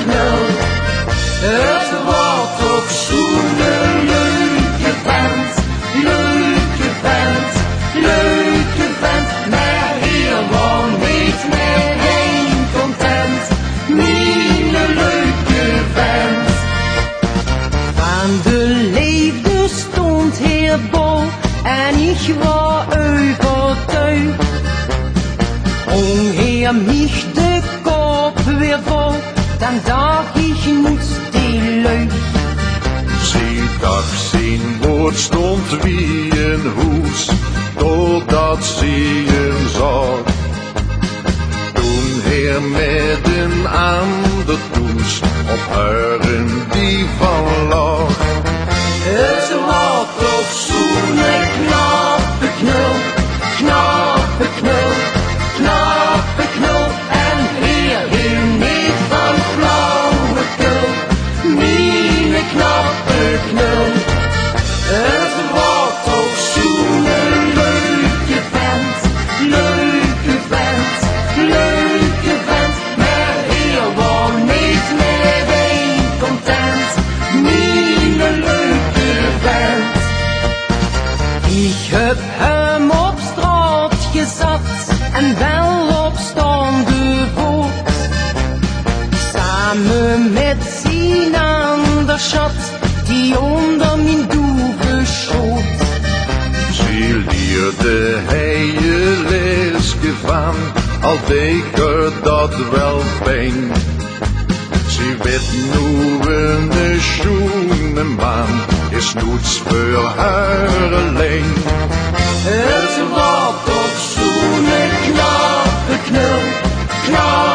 knul. Het wordt toch zo'n leuke vent, leuke vent, leuke vent. Maar hier wordt niet meteen content, mijn leuke vent. Van de leefde stond Heer Bol en ik was overtuigd. Om Heer mich de kop weer vol, dan dacht ik moet die lucht. Zie dag zijn woord stond wie een hoes, totdat ze hem zag. Toen Heer midden aan de toes op haar een divan lag. Het wordt toch zo'n knappe knul, knappe knul, knappe knul. En Heer hield niet van flauwekul, mijn knappe knul. Het wordt toch zo'n leuke vent, leuke vent, leuke vent. Maar Heer wordt niet meteen content, mijn leuke vent. Ik heb hem op straat gezet en wel op staande voet. Samen met zijn ander schat die onder mijn doeve schoot. Ze leerde hij je lesje van, al deed er dat wel pijn. Ze werd nu een schoene man, is niets voor haar alleen. Het wordt toch zo'n knappe knul, knappe